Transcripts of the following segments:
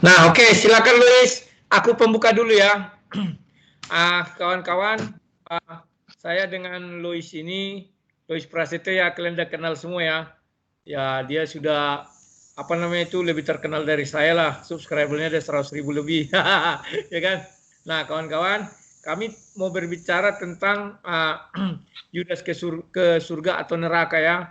Nah, oke, silakan Luis. Aku pembuka dulu ya. Kawan-kawan, saya dengan Luis ini, Luis Prasetyo ya, kalian udah kenal semua ya. Ya, dia sudah apa namanya itu lebih terkenal dari saya lah. Subscribernya ada 100.000 lebih, ya kan? Nah, kawan-kawan, kami mau berbicara tentang Yudas ke surga atau neraka ya.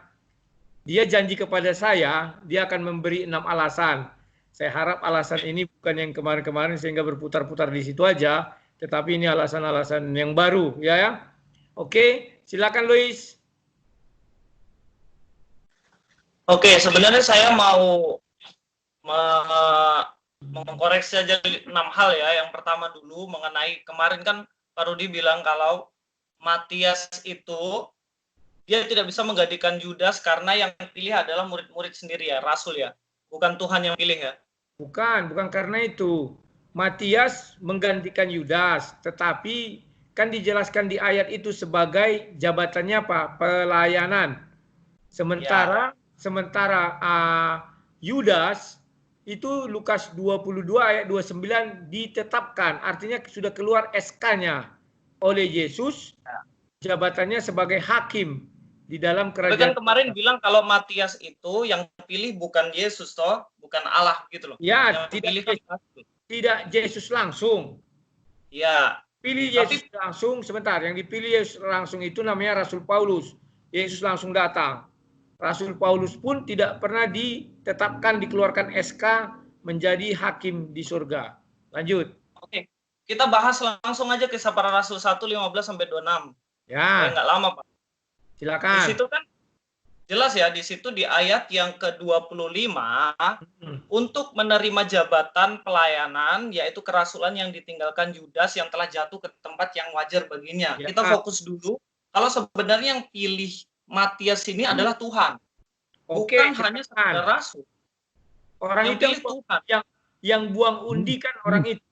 Dia janji kepada saya, dia akan memberi 6 alasan. Saya harap alasan ini bukan yang kemarin-kemarin sehingga berputar-putar di situ aja, tetapi ini alasan-alasan yang baru, ya. Oke, silakan Luis. Oke, sebenarnya saya mau mengkoreksi aja 6 hal ya. Yang pertama dulu mengenai kemarin kan Pak Rudi bilang kalau Matias itu dia tidak bisa menggantikan Yudas karena yang pilih adalah murid-murid sendiri ya, rasul ya. Bukan Tuhan yang pilih ya. Bukan karena itu. Matias menggantikan Yudas, tetapi kan dijelaskan di ayat itu sebagai jabatannya apa? Pelayanan. Sementara Yudas itu Lukas 22 ayat 29 ditetapkan, artinya sudah keluar SK-nya oleh Yesus, jabatannya sebagai hakim di dalam Tapi kerajaan. kan kemarin bilang kalau Matias itu yang pilih bukan Yesus toh, bukan Allah gitu loh. Ya, Yang pilih kan tidak Yesus langsung. ya. Pilih Yesus langsung, sebentar, yang dipilih Yesus langsung itu namanya Rasul Paulus. Yesus langsung datang. Rasul Paulus pun tidak pernah ditetapkan, dikeluarkan SK menjadi hakim di surga. Lanjut. Oke, kita bahas langsung aja kisah para rasul 1:15 sampai 26. Ya. Nggak lama, Pak. Silakan. Di situ kan jelas ya, di situ di ayat yang ke-25 untuk menerima jabatan pelayanan yaitu kerasulan yang ditinggalkan Yudas yang telah jatuh ke tempat yang wajar baginya. Ya. Kita fokus dulu kalau sebenarnya yang pilih Matias ini adalah Tuhan. Bukan hanya sekedar rasul. Orang yang itu pilih Tuhan. Yang buang undi kan orang itu.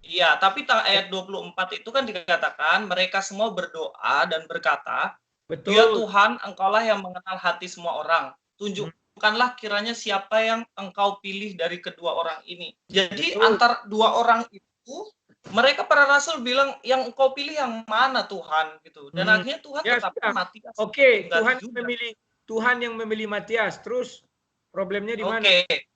Iya, tapi ayat 24 itu kan dikatakan mereka semua berdoa dan berkata, betul. Ya Tuhan, Engkaulah yang mengenal hati semua orang. Tunjukkanlah kiranya siapa yang Engkau pilih dari kedua orang ini. Jadi antar dua orang itu, mereka para rasul bilang, yang Engkau pilih yang mana Tuhan gitu. Dan akhirnya Tuhan tetap Matias. Oke, Tuhan yang memilih Matias. Terus problemnya di mana? Oke.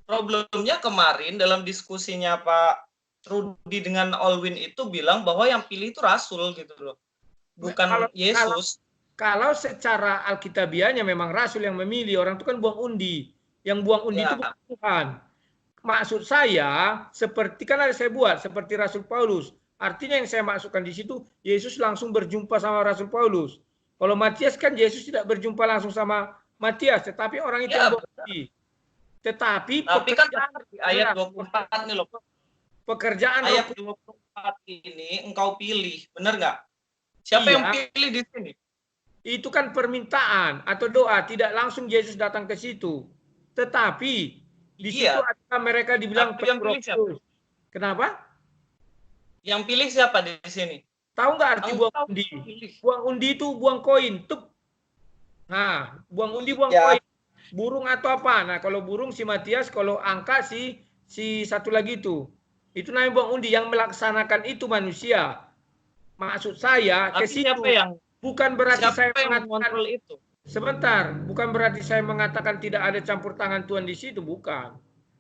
Problemnya kemarin dalam diskusinya Pak Rudi dengan Olwin itu bilang bahwa yang pilih itu rasul gitu loh. Bukan Yesus. Kalau secara alkitabiahnya memang rasul yang memilih, orang itu kan buang undi. Yang buang undi itu bukan Tuhan. Maksud saya, seperti kan ada saya buat, seperti Rasul Paulus. Artinya yang saya masukkan di situ, Yesus langsung berjumpa sama Rasul Paulus. Kalau Matias kan Yesus tidak berjumpa langsung sama Matias, tetapi orang itu yang buang undi. Tetapi kan di ayat 24 nih loh. Pekerjaan ayat 24 ini engkau pilih, benar nggak? Siapa yang pilih di sini? Itu kan permintaan atau doa, tidak langsung Yesus datang ke situ. Tetapi di situ ada mereka dibilang yang pilih siapa? Kenapa? Yang pilih siapa di sini? Tahu nggak arti buang undi? Buang undi itu buang koin, tup. Nah, buang undi buang koin. Burung atau apa? Nah, kalau burung si Matias, kalau angka si satu lagi itu. Itu namanya buang undi. Yang melaksanakan itu manusia. Maksud saya ke situ. Bukan berarti saya mengatakan itu. Sebentar, bukan berarti saya mengatakan tidak ada campur tangan Tuhan di situ, bukan.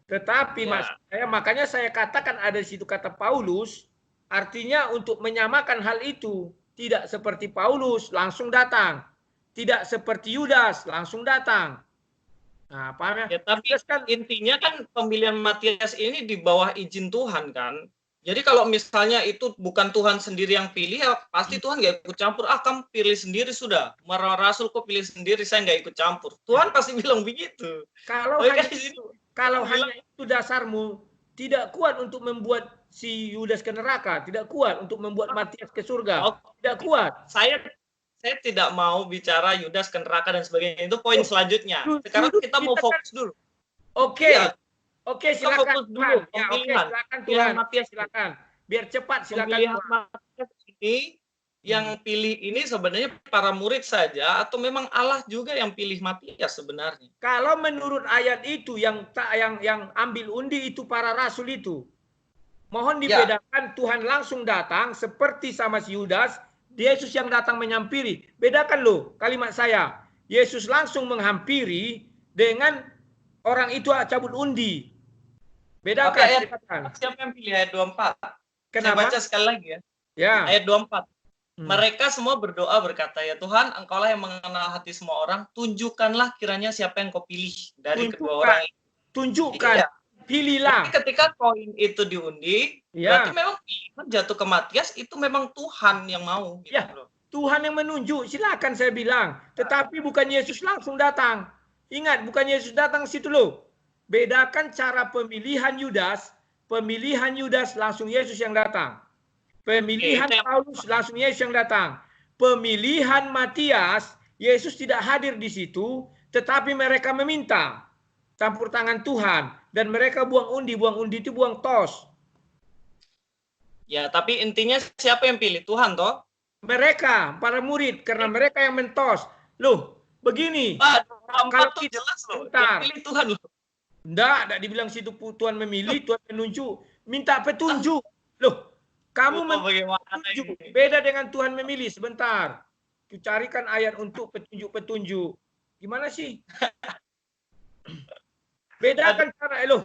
Tetapi maksud saya, makanya saya katakan ada di situ kata Paulus, artinya untuk menyamakan hal itu. Tidak seperti Paulus langsung datang. Tidak seperti Yudas langsung datang. Nah, paham ya? Tapi kan intinya kan pemilihan Matias ini di bawah izin Tuhan kan. Jadi kalau misalnya itu bukan Tuhan sendiri yang pilih, ya pasti Tuhan nggak ikut campur. Kamu pilih sendiri sudah. Rasul kok pilih sendiri, saya nggak ikut campur. Tuhan pasti bilang begitu. Kalau hanya itu dasarmu, tidak kuat untuk membuat si Yudas ke neraka, tidak kuat untuk membuat Matias ke surga, tidak kuat. Saya tidak mau bicara Yudas ke neraka dan sebagainya. Itu poin selanjutnya. Sekarang kita mau fokus dulu. Oke, silakan dulu. Silakan Tuhan. Silakan. Biar cepat silakan. Pemilihan Matias ini yang pilih ini sebenarnya para murid saja atau memang Allah juga yang pilih Matias sebenarnya? Kalau menurut ayat itu yang ambil undi itu para rasul itu. Mohon dibedakan Tuhan langsung datang seperti sama si Yudas, Yesus yang datang menyampiri. Bedakan loh kalimat saya. Yesus langsung menghampiri dengan orang itu cabut undi. Bedakan. Tapi ayat siapa yang pilih ayat 24? Kenapa? Saya baca sekali lagi ya. Ya. Ayat 24. Mereka semua berdoa berkata, ya Tuhan, Engkaulah yang mengenal hati semua orang, tunjukkanlah kiranya siapa yang Kau pilih dari kedua orang ini. Tunjukkan. Iya. Pilihlah. Jadi ketika koin itu diundi, berarti memang pilihan jatuh ke Matias itu memang Tuhan yang mau. Gitu ya, loh. Tuhan yang menunjuk, silakan saya bilang. Tetapi bukan Yesus langsung datang. Ingat, bukan Yesus datang situ loh. Bedakan cara pemilihan Yudas. Pemilihan Yudas langsung Yesus yang datang. Pemilihan Paulus langsung Yesus yang datang. Pemilihan Matias, Yesus tidak hadir di situ, tetapi mereka meminta campur tangan Tuhan. Dan mereka buang undi itu buang tos. Ya, tapi intinya siapa yang pilih? Tuhan toh? Mereka, para murid, karena mereka yang mentos. Loh, begini. Kalau itu jelas loh, yang pilih Tuhan loh. Enggak dibilang situ Tuhan memilih, Tuhan menunjuk. Minta petunjuk. Loh, kamu petunjuk. Beda dengan Tuhan memilih. Sebentar. Carikan ayat untuk petunjuk-petunjuk. Gimana sih? Bedakan cara. Loh,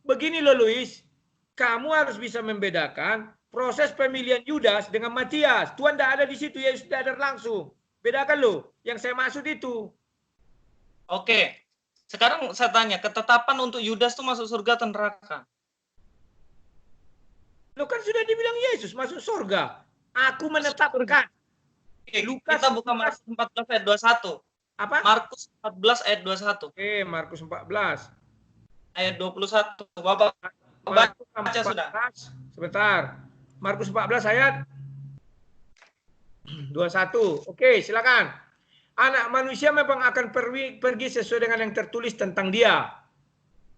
begini loh Luis. Kamu harus bisa membedakan proses pemilihan Yudas dengan Matias. Tuhan tidak ada di situ, Yesus tidak ada langsung. Bedakan loh. Yang saya maksud itu. Oke. Sekarang saya tanya, ketetapan untuk Yudas itu masuk surga atau neraka? Loh kan sudah dibilang Yesus masuk surga. Aku menetapkan. Lukas, kita buka Markus 14 ayat 21. Apa? Markus 14 ayat 21. Oke, Markus 14. Ayat 21. Bapak baca sudah. Sebentar. Markus 14 ayat 21. Oke, silakan. Anak manusia memang akan pergi sesuai dengan yang tertulis tentang dia.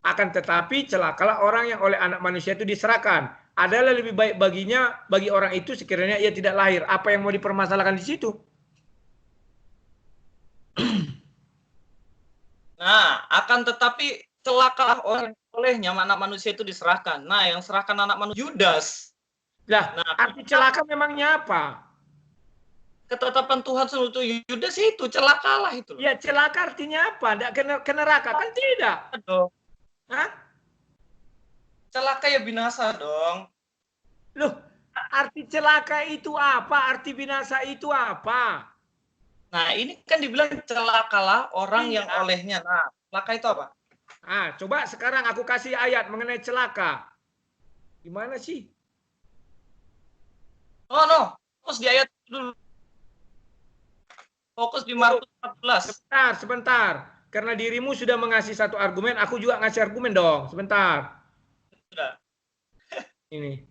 Akan tetapi celakalah orang yang oleh anak manusia itu diserahkan. Adalah lebih baik bagi orang itu sekiranya ia tidak lahir. Apa yang mau dipermasalahkan di situ? Nah, akan tetapi celakalah orang olehnya anak manusia itu diserahkan. Nah, yang serahkan anak manusia Yudas. Lah, arti celaka memangnya apa? Ketetapan Tuhan untuk Yudas itu celakalah itu. Ya, celaka artinya apa? Tidak ke neraka kan tidak? Dong. Hah? Celaka ya binasa dong. Loh, arti celaka itu apa? Arti binasa itu apa? Nah, ini kan dibilang celakalah orang yang olehnya. Nah, celaka itu apa? Coba sekarang aku kasih ayat mengenai celaka. Gimana sih? No. Fokus di ayat dulu. Fokus di Markus 14. Sebentar. Karena dirimu sudah mengasih satu argumen, aku juga ngasih argumen dong. Sebentar. Sudah. Ini.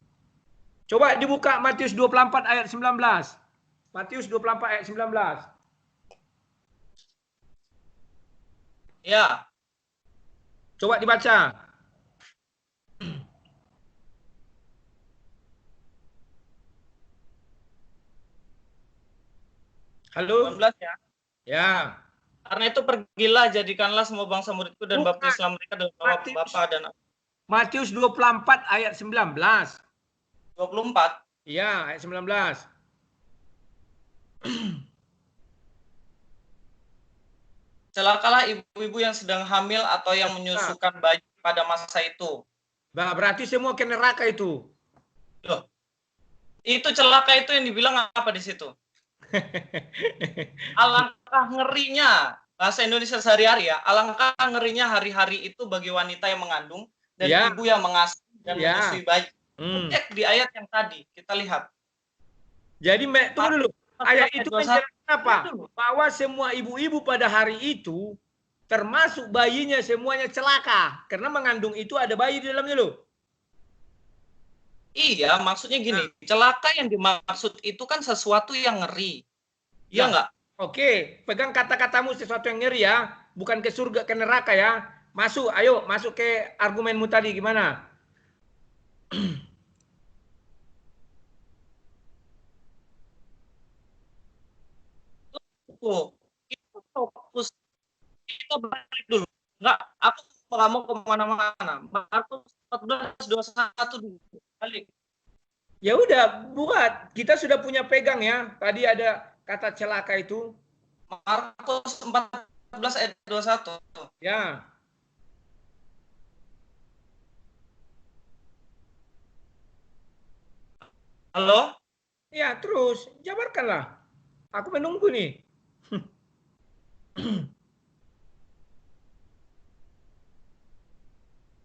Coba dibuka Matius 24 ayat 19. Matius 24 ayat 19. Ya. Coba dibaca. Halo? 19 ya. Ya. Karena itu pergilah, jadikanlah semua bangsa muridku dan baptislah mereka dalam nama Bapa dan Matius 24 ayat 19. 24. Iya, ayat 19. Celakalah ibu-ibu yang sedang hamil atau yang menyusukan bayi pada masa itu. Berarti semua ke neraka itu. Loh. Itu celaka itu yang dibilang apa di situ? Alangkah ngerinya, bahasa Indonesia sehari-hari ya, alangkah ngerinya hari-hari itu bagi wanita yang mengandung dan ibu yang mengasuh dan menyusui bayi. Cek di ayat yang tadi, kita lihat. Jadi, tunggu dulu. Ayat itu menjelaskan apa? Bahwa semua ibu-ibu pada hari itu, termasuk bayinya semuanya celaka. Karena mengandung itu ada bayi di dalamnya loh. Iya, maksudnya gini, celaka yang dimaksud itu kan sesuatu yang ngeri. Iya nggak? Oke, pegang kata-katamu sesuatu yang ngeri ya. Bukan ke surga, ke neraka ya. Ayo masuk ke argumenmu tadi, gimana? tunggu. Kita fokus, kita balik dulu. Aku nggak mau kemana-mana. Markus 14:21 dulu. Balik. Ya udah, buat. Kita sudah punya pegang ya. Tadi ada kata celaka itu. Markus 14 ayat 21. Ya. Halo? Ya, terus jabarkanlah. Aku menunggu nih.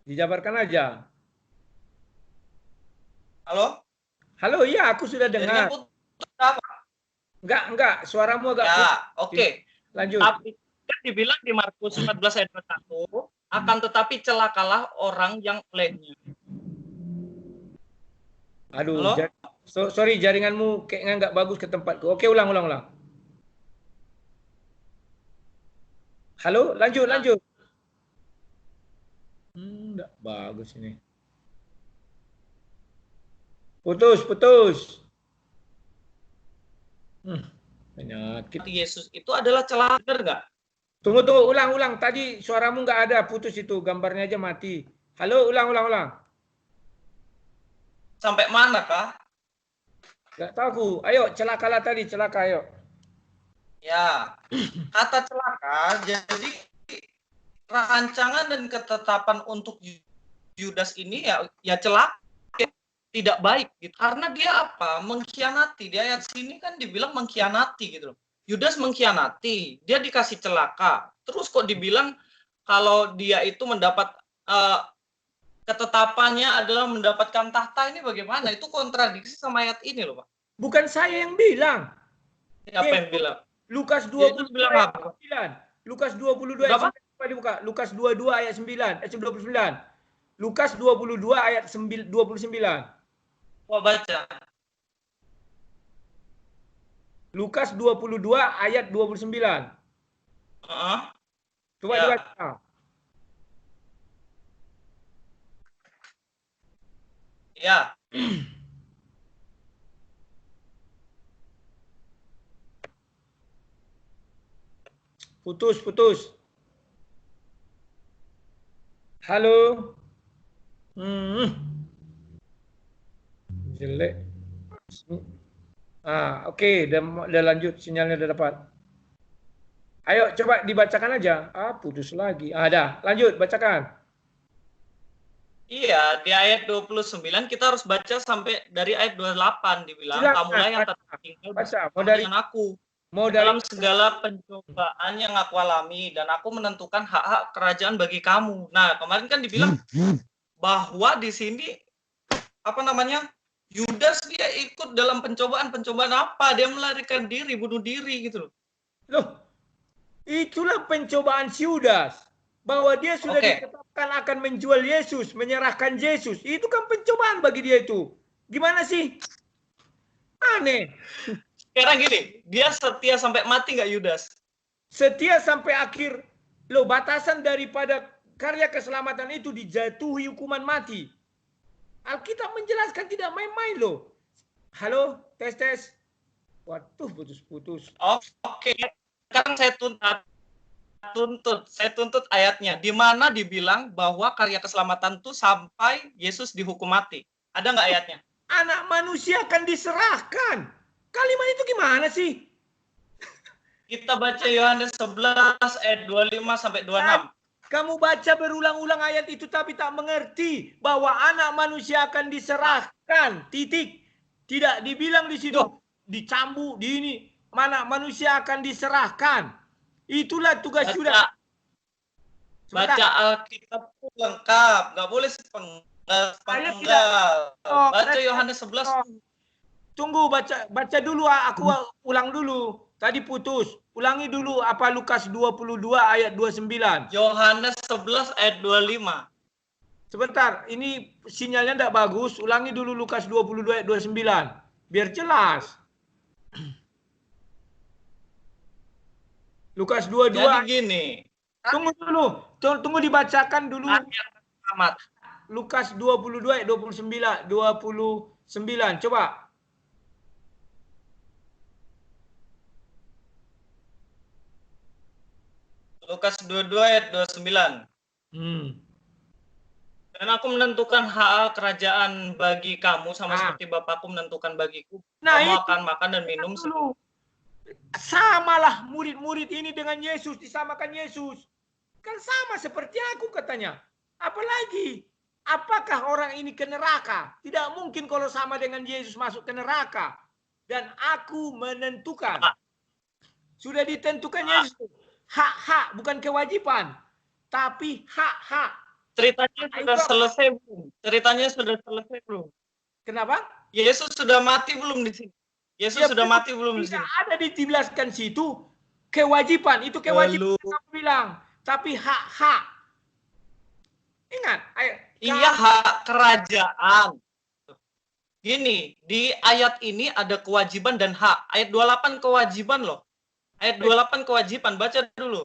Dijabarkan aja. Halo? Halo, iya aku sudah dengar. Enggak, suaramu agak ya, oke. Lanjut. Tapi kan dibilang di Markus 14 ayat 21, akan tetapi celakalah orang yang olehnya. Aduh, sorry jaringanmu kayaknya nggak bagus ke tempatku. Oke, ulang. Halo, lanjut. Nggak bagus ini. Putus. Penyakit. Yesus itu adalah celaka, benar nggak? Tunggu, ulang. Tadi suaramu nggak ada, putus itu, gambarnya aja mati. Halo, ulang. Sampai mana, Kak? Nggak tahu. Ayo, celakalah tadi, celaka, ayo. Ya, kata celaka, jadi rancangan dan ketetapan untuk Yudas ini ya celaka, tidak baik gitu. Karena dia apa? Mengkhianati. Di ayat sini kan dibilang mengkhianati gitu loh. Yudas mengkhianati, dia dikasih celaka. Terus kok dibilang kalau dia itu mendapat ketetapannya adalah mendapatkan tahta, ini bagaimana? Itu kontradiksi sama ayat ini loh, Pak. Bukan saya yang bilang. Siapa yang bilang? Lukas 22 ayat 9. Lukas 22 ayat 9. Coba dibuka. Lukas 22 ayat 9. 29. Lukas 22 ayat 29. Coba baca. Lukas 22 ayat 29. Coba dibaca. Ya. Putus. Halo. Jelek. Oke, udah lanjut, sinyalnya udah dapat. Ayo coba dibacakan aja. Putus lagi. Dah, lanjut bacakan. Iya, di ayat 29 kita harus baca sampai dari ayat 28 dibilang, kamulah yang tertinggal dengan aku. Dalam segala pencobaan yang aku alami, dan aku menentukan hak-hak kerajaan bagi kamu. Nah, kemarin kan dibilang bahwa di sini Yudas dia ikut dalam pencobaan apa? Dia melarikan diri, bunuh diri gitu loh. Loh, itulah pencobaan Yudas. Bahwa dia sudah ditetapkan akan menjual Yesus, menyerahkan Yesus. Itu kan pencobaan bagi dia itu. Gimana sih? Aneh. Sekarang gini, dia setia sampai mati nggak Yudas? Setia sampai akhir. Loh, batasan daripada karya keselamatan itu dijatuhi hukuman mati. Alkitab menjelaskan tidak main-main loh. Halo, tes. Waduh, putus. Oke. Sekarang saya tuntut ayatnya. Di mana dibilang bahwa karya keselamatan itu sampai Yesus dihukum mati. Ada nggak ayatnya? Anak manusia akan diserahkan. Kalimat itu gimana sih? Kita baca Yohanes 11 ayat 25 sampai 26. Kamu baca berulang-ulang ayat itu tapi tak mengerti bahwa anak manusia akan diserahkan. Titik. Tidak dibilang di situ dicambuk di ini. Mana manusia akan diserahkan. Itulah tugas Yudas. Baca Alkitab lengkap, nggak boleh sepenggal. Baca Yohanes 11. Tunggu, baca dulu, aku ulang dulu. Tadi putus. Ulangi dulu apa Lukas 22 ayat 29. Yohanes 11 ayat 25. Sebentar, ini sinyalnya tidak bagus. Ulangi dulu Lukas 22 ayat 29. Biar jelas. Lukas 22. Jadi gini. Tunggu dulu. Tunggu dibacakan dulu. Lukas 22 ayat 29. Coba. Lukas 22 ayat 29. Dan aku menentukan hal kerajaan bagi kamu sama seperti Bapakku menentukan bagiku. Kamu akan makan dan minum dulu. Samalah murid-murid ini dengan Yesus, disamakan Yesus. Kan sama seperti aku katanya. Apalagi, apakah orang ini ke neraka? Tidak mungkin kalau sama dengan Yesus masuk ke neraka. Dan aku menentukan. Sudah ditentukan Yesus. Hak-hak, bukan kewajiban. Tapi hak-hak. Ceritanya sudah selesai belum? Ceritanya sudah selesai belum? Kenapa? Yesus sudah mati belum di sini? Yesus sudah mati belum di sini? Tidak ada dijelaskan situ kewajiban. Itu kewajiban yang aku bilang. Tapi hak-hak. Ingat. Iya, hak kerajaan. Gini, di ayat ini ada kewajiban dan hak. Ayat 28 kewajiban loh. Ayat 28 kewajiban. Baca dulu.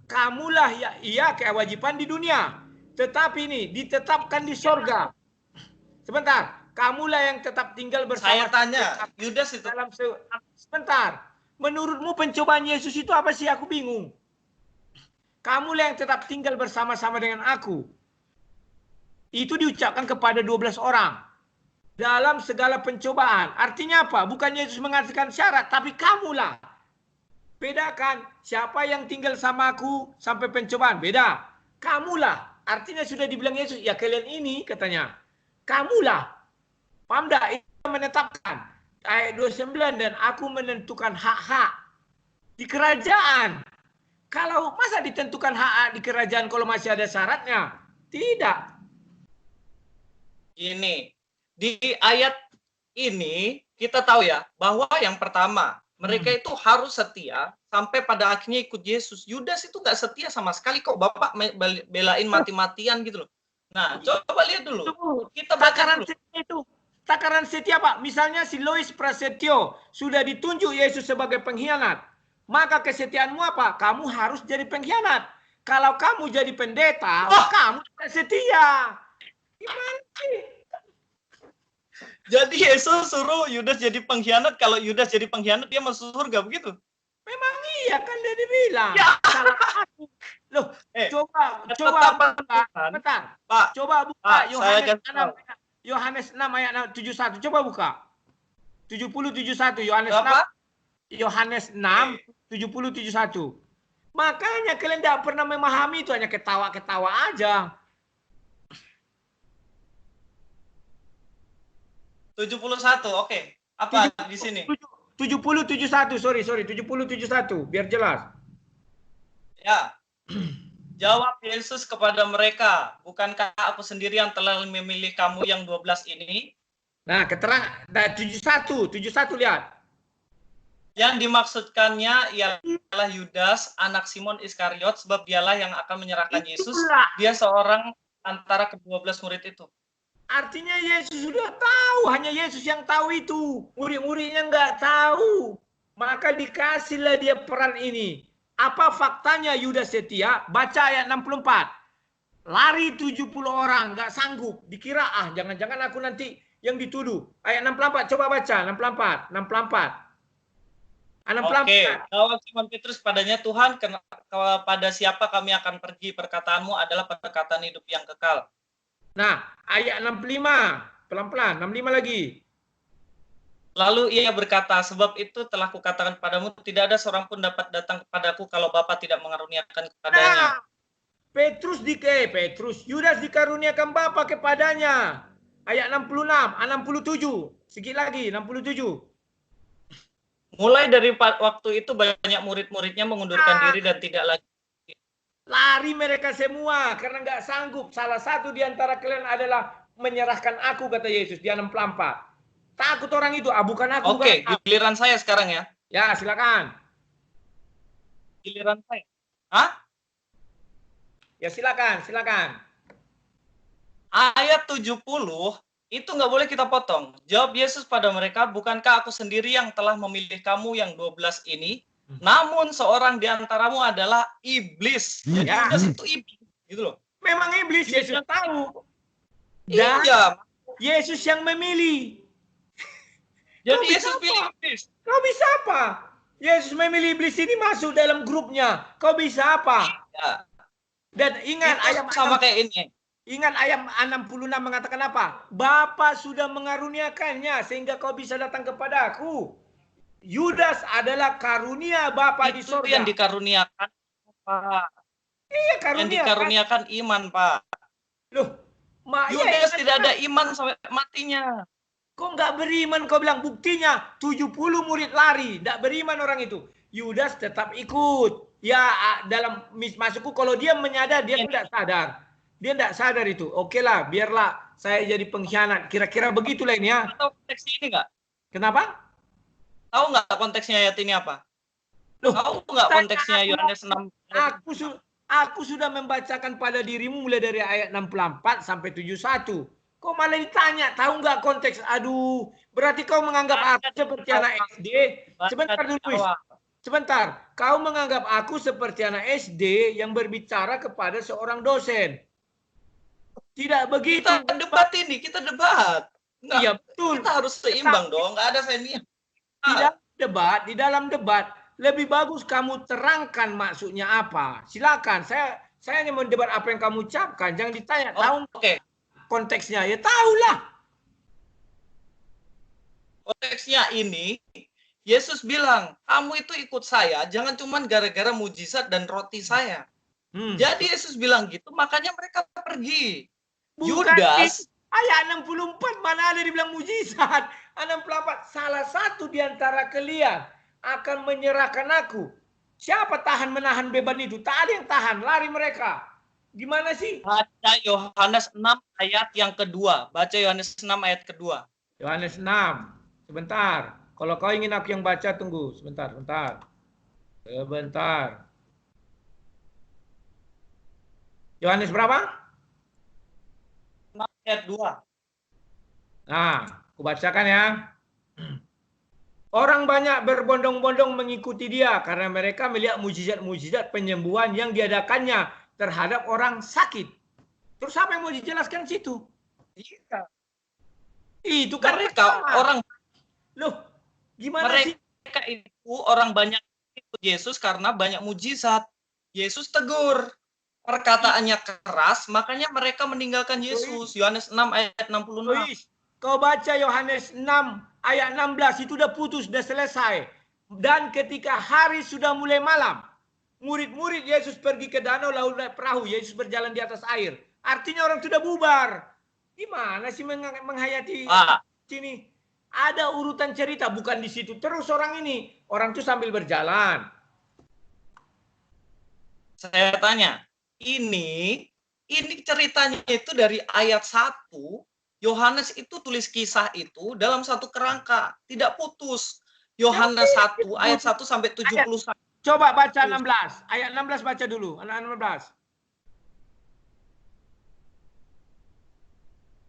Kamulah ya, iya kewajiban di dunia. Tetapi ini ditetapkan di sorga. Sebentar, kamulah yang tetap tinggal bersama. Saya tanya, Yudas itu. Sebentar, menurutmu pencobaan Yesus itu apa sih? Aku bingung. Kamulah yang tetap tinggal bersama-sama dengan aku. Itu diucapkan kepada 12 orang. Dalam segala pencobaan. Artinya apa? Bukan Yesus mengasihkan syarat, tapi kamulah. Bedakan, siapa yang tinggal sama aku sampai pencobaan? Beda. Kamulah. Artinya sudah dibilang Yesus, ya kalian ini katanya. Kamulah. Paham tak? Itu menetapkan. Ayat 29, dan aku menentukan hak-hak di kerajaan. Kalau masa ditentukan hak-hak di kerajaan kalau masih ada syaratnya? Tidak. Ini, di ayat ini kita tahu ya, bahwa yang pertama, mereka itu harus setia sampai pada akhirnya ikut Yesus. Yudas itu nggak setia sama sekali kok. Bapak belain mati-matian gitu loh. Nah, coba lihat dulu. Kita baca dulu. Itu takaran setia, Pak. Misalnya si Lois Prasetyo sudah ditunjuk Yesus sebagai pengkhianat. Maka kesetiaanmu apa? Kamu harus jadi pengkhianat. Kalau kamu jadi pendeta, kamu tidak setia. Gimana sih? Jadi Yesus suruh Yudas jadi pengkhianat. Kalau Yudas jadi pengkhianat, dia masuk surga, begitu? Memang iya, kan dia dibilang. Ya. Salah aku. Loh, coba bentar. Pak, coba buka Yohanes 6 ayat 71. Coba buka. 70-71 Yohanes 6. Yohanes 6 70-71. Makanya kalian tidak pernah memahami itu, hanya ketawa-ketawa aja. 71, oke. Apa di sini? 70-71, sorry, 70-71, biar jelas. Ya. Jawab Yesus kepada mereka, bukankah aku sendiri yang telah memilih kamu yang 12 ini? Nah, keterangan 71 lihat. Yang dimaksudkannya ialah Yudas, anak Simon Iskariot, sebab dialah yang akan menyerahkan Yesus. Dia seorang antara ke-12 murid itu. Artinya Yesus sudah tahu, hanya Yesus yang tahu itu. Murid-muridnya nggak tahu. Maka dikasihlah dia peran ini. Apa faktanya Yudas setia? Baca ayat 64. Lari 70 orang, nggak sanggup. Dikira, jangan-jangan aku nanti yang dituduh. Ayat 64, coba baca, 64. Oke, jawab Simon Petrus padanya, Tuhan, kepada siapa kami akan pergi? Perkataanmu adalah perkataan hidup yang kekal. Nah, ayat 65, pelan-pelan, 65 lagi. Lalu ia berkata, sebab itu telah kukatakan padamu, tidak ada seorang pun dapat datang kepadaku kalau Bapa tidak mengaruniakan kepadanya. Nah, Yudas dikaruniakan Bapa kepadanya. Ayat 66, 67, sedikit lagi, 67. Mulai dari waktu itu banyak murid-muridnya mengundurkan diri dan tidak lagi. Lari mereka semua karena nggak sanggup. Salah satu di antara kalian adalah menyerahkan aku, kata Yesus di 64. Takut orang itu, bukan aku. Oke, giliran saya sekarang ya. Ya, silakan. Giliran saya. Hah? Ya, silakan. Ayat 70 itu nggak boleh kita potong. Jawab Yesus pada mereka, bukankah aku sendiri yang telah memilih kamu yang 12 ini? Namun seorang di antaramu adalah iblis. Jadi Yudas itu iblis, gitu loh. Memang iblis, Yesus tahu. Dan iya. Yesus yang memilih. Jadi Yesus pilih iblis. Kau bisa apa? Yesus memilih iblis ini masuk dalam grupnya. Kau bisa apa? Ya. Dan ingat Itu ayat sama kayak ini. Ingat ayat 66 mengatakan apa? Bapa sudah mengaruniakannya sehingga kau bisa datang kepada aku. Yudas adalah karunia Bapa di Itu surga. yang dikaruniakan, Pak. Iya, karunia. Yang dikaruniakan kan? Iman, Pak. Loh, Yudas tidak ada iman sampai matinya. Kok nggak beriman? Kau bilang buktinya 70 murid lari. Nggak beriman orang itu. Yudas tetap ikut. Ya, dalam masukku kalau dia menyadar, dia tidak sadar. Dia tidak sadar itu. Oke lah, biarlah saya jadi pengkhianat. Kira-kira begitulah ini ya. Tahu konteksnya ini nggak? Kenapa? Tahu nggak konteksnya ayat ini apa? Loh, tahu nggak konteksnya Yohanes 6? Aku sudah membacakan pada dirimu mulai dari ayat 64 sampai 71. Kau malah ditanya, tahu nggak konteks? Aduh, berarti kau menganggap aku seperti anak SD. Sebentar dulu, Luis. Sebentar. Kau menganggap aku seperti anak SD yang berbicara kepada seorang dosen. Tidak begitu. Kita debat ini, kita debat. Nggak, iya, betul. Kita harus seimbang dong, nggak ada senior. Di dalam debat, lebih bagus kamu terangkan maksudnya apa. Silakan, saya hanya mendebat apa yang kamu ucapkan. Jangan ditanya, tahu konteksnya? Ya tahulah. Konteksnya ini, Yesus bilang, kamu itu ikut saya, jangan cuma gara-gara mujizat dan roti saya. Jadi Yesus bilang gitu, makanya mereka pergi. Yudas, ayat 64 mana ada dibilang mujizat? 64, salah satu di antara kalian akan menyerahkan aku. Siapa tahan menahan beban itu? Tak ada yang tahan, lari mereka. Gimana sih? Baca Yohanes 6 ayat yang kedua. Baca Yohanes 6 ayat kedua. Yohanes 6. Sebentar. Kalau kau ingin aku yang baca, tunggu. Sebentar. Yohanes berapa? 6 ayat 2. Nah, aku bacakan ya. Orang banyak berbondong-bondong mengikuti dia karena mereka melihat mujizat-mujizat penyembuhan yang diadakannya terhadap orang sakit. Terus apa yang mau dijelaskan situ? Iya. Itu kan mereka orang. Loh, gimana mereka sih? Mereka itu orang banyak ikut Yesus karena banyak mujizat. Yesus tegur. Perkataannya keras, makanya mereka meninggalkan Yesus. Yohanes 6 ayat 66. Luis, kau baca Yohanes 6 ayat 16, itu udah putus, udah selesai. Dan ketika hari sudah mulai malam, murid-murid Yesus pergi ke danau lalu naik perahu. Yesus berjalan di atas air. Artinya orang sudah bubar. Gimana sih menghayati sini? Ada urutan cerita, bukan di situ terus orang ini. Orang itu sambil berjalan. Saya tanya, ini ceritanya itu dari ayat 1. Yohanes itu tulis kisah itu dalam satu kerangka, tidak putus. Yohanes 1 ayat 1 sampai 71. Coba baca 16. Ayat 16 baca dulu. Ayat 16.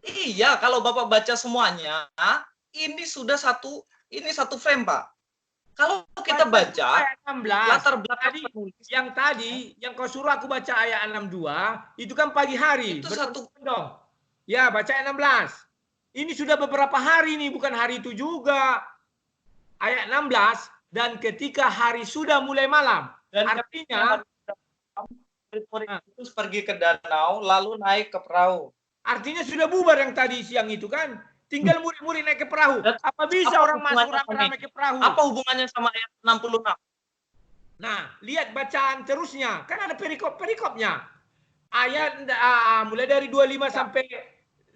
Iya, kalau Bapak baca semuanya, ini sudah satu frame, Pak. Kalau kita baca ayat 16, latar belakang yang kau suruh aku baca ayat 62, itu kan pagi hari. Itu satu dong. Ya, baca ayat 16. Ini sudah beberapa hari nih, bukan hari itu juga. Ayat 16, dan ketika hari sudah mulai malam. Dan artinya terus pergi ke danau, lalu naik ke perahu. Artinya sudah bubar yang tadi siang itu kan. Tinggal murid-murid naik ke perahu. Apa bisa orang masuk ramai-ramai ke perahu? Apa hubungannya sama ayat 66? Nah, lihat bacaan terusnya. Kan ada perikopnya. Ayat mulai dari 25 sampai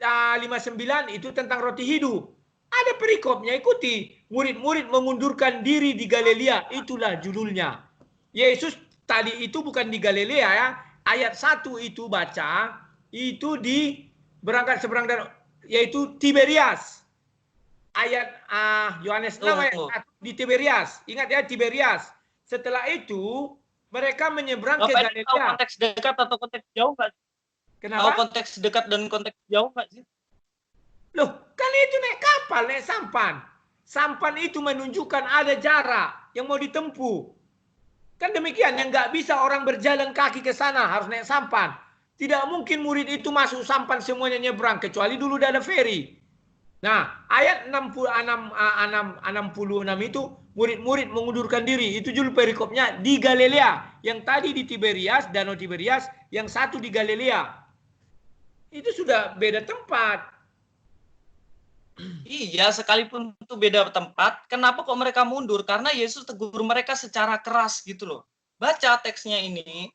59 itu tentang roti hidup. Ada perikopnya, ikuti. Murid-murid mengundurkan diri di Galilea. Itulah judulnya. Yesus tadi itu bukan di Galilea ya. Ayat 1 itu baca. Itu di berangkat seberang danau. Yaitu Tiberias. Ayat Yohanes 6 ayat 1 di Tiberias. Ingat ya, Tiberias. Setelah itu mereka menyeberang ke Galilea. Tahu konteks dekat atau konteks jauh nggak? Kenapa? Tahu konteks dekat dan konteks jauh nggak sih? Loh, kan itu naik kapal, naik sampan. Sampan itu menunjukkan ada jarak yang mau ditempuh. Kan demikian, yang nggak bisa orang berjalan kaki ke sana harus naik sampan. Tidak mungkin murid itu masuk sampan semuanya nyebrang, kecuali dulu udah ada ferry. Nah, ayat 66 itu murid-murid mengundurkan diri. Itu judul perikopnya di Galilea. Yang tadi di Tiberias, Danau Tiberias, yang satu di Galilea. Itu sudah beda tempat. Iya, sekalipun itu beda tempat, kenapa kok mereka mundur? Karena Yesus tegur mereka secara keras gitu loh. Baca teksnya ini.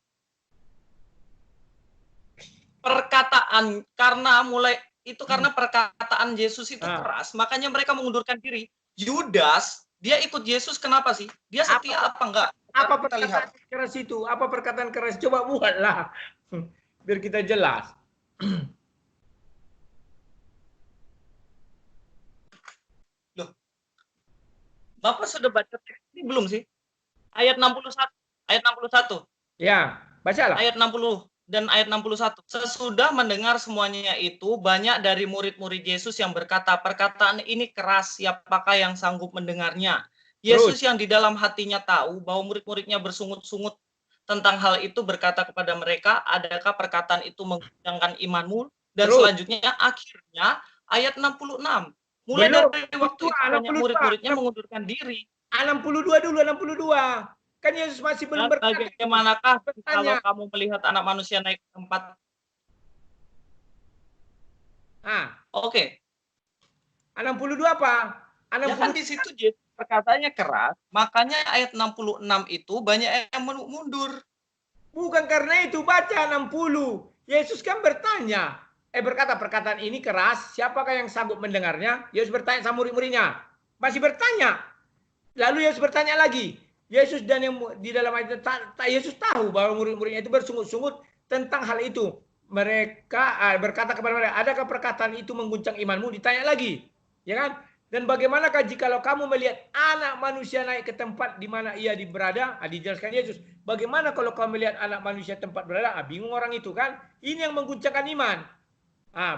Perkataan karena perkataan Yesus itu keras, makanya mereka mengundurkan diri. Yudas, dia ikut Yesus kenapa sih? Dia setia apa enggak? Apa perkataan keras itu? Apa perkataan keras? Coba buatlah. Biar kita jelas. Loh. Bapak sudah baca teks ini belum sih? Ayat 61. Ayat 61. Ya, bacalah. Ayat 60 dan ayat 61. Sesudah mendengar semuanya itu, banyak dari murid-murid Yesus yang berkata, perkataan ini keras, siapakah yang sanggup mendengarnya? Yesus yang di dalam hatinya tahu bahwa murid-muridnya bersungut-sungut tentang hal itu berkata kepada mereka, adakah perkataan itu mengguncangkan imanmu? Dan selanjutnya akhirnya ayat 66. Mulai dari waktu itu banyak murid-muridnya mengundurkan diri. 62 dulu, 62. Kan Yesus masih belum berkata. Bagaimanakah kalau kamu melihat anak manusia naik ke tempat? Oke. 62 apa? 60. Ya kan di situ perkataannya keras, makanya ayat 66 itu banyak yang mundur. Bukan karena itu, baca 60. Yesus kan bertanya, berkata perkataan ini keras, siapakah yang sanggup mendengarnya? Yesus bertanya sama murid-muridnya. Masih bertanya. Lalu Yesus bertanya lagi. Yesus dan yang di dalam ayat Yesus tahu bahwa murid-muridnya itu bersungut-sungut tentang hal itu. Mereka berkata kepada mereka, adakah perkataan itu mengguncang imanmu? Ditanya lagi. Ya kan? Dan bagaimanakah jikalau kamu melihat anak manusia naik ke tempat di mana ia berada? Dijelaskan Yesus. Bagaimana kalau kamu melihat anak manusia tempat berada? Bingung orang itu kan. Ini yang mengguncangkan iman.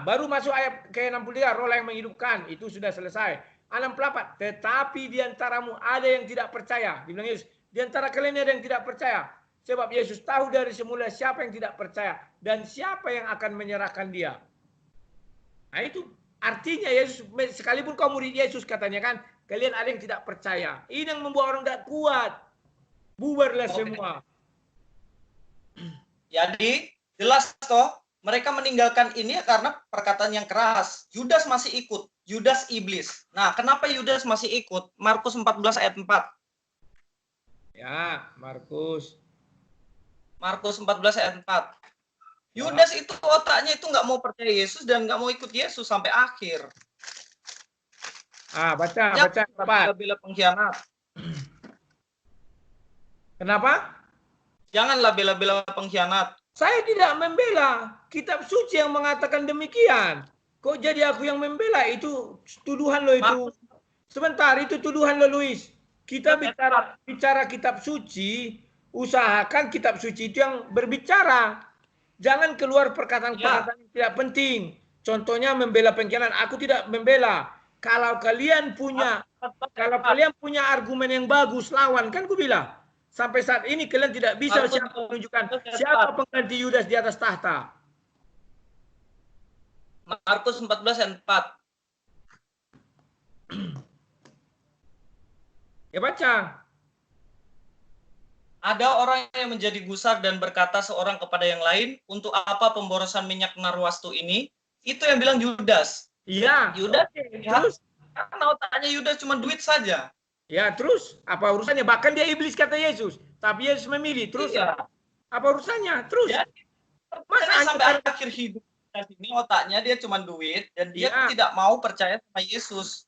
Baru masuk ayat ke 63, roh yang menghidupkan. Itu sudah selesai. 64, tetapi di antaramu ada yang tidak percaya. Dibilang Yesus, di antara kalian ada yang tidak percaya. Sebab Yesus tahu dari semula siapa yang tidak percaya. Dan siapa yang akan menyerahkan dia. Nah itu. Artinya Yesus, sekalipun kau murid Yesus katanya kan, kalian ada yang tidak percaya. Ini yang membuat orang tidak kuat. Bubarlah semua. Jadi jelas toh, mereka meninggalkan ini karena perkataan yang keras. Yudas masih ikut. Yudas iblis. Nah, kenapa Yudas masih ikut? Markus 14 ayat 4. Ya, Markus 14 ayat 4. Yudas itu otaknya itu nggak mau percaya Yesus dan nggak mau ikut Yesus sampai akhir. Baca. Bela pengkhianat. Kenapa? Janganlah bela-bela pengkhianat. Saya tidak membela. Kitab suci yang mengatakan demikian. Kok jadi aku yang membela? Itu tuduhan lo itu. Sebentar, itu tuduhan lo, Luis. Kita bicara kitab suci, usahakan kitab suci itu yang berbicara. Jangan keluar perkataan-perkataan yang tidak penting. Contohnya membela pengkhianat. Aku tidak membela. Kalau kalian punya argumen yang bagus, lawan. Kan aku bilang. Sampai saat ini kalian tidak bisa menunjukkan siapa pengganti Yudas di atas tahta. Markus 14 ayat 4. Ya baca. Ada orang yang menjadi gusar dan berkata seorang kepada yang lain, untuk apa pemborosan minyak narwastu ini? Itu yang bilang Yudas. Iya. Yudas. Terus karena otaknya Yudas cuma duit saja. Ya terus apa urusannya? Bahkan dia iblis kata Yesus. Tapi Yesus memilih. Terus apa urusannya? Terus. Ya, sampai akhir hidup ini otaknya dia cuma duit dan dia tidak mau percaya sama Yesus.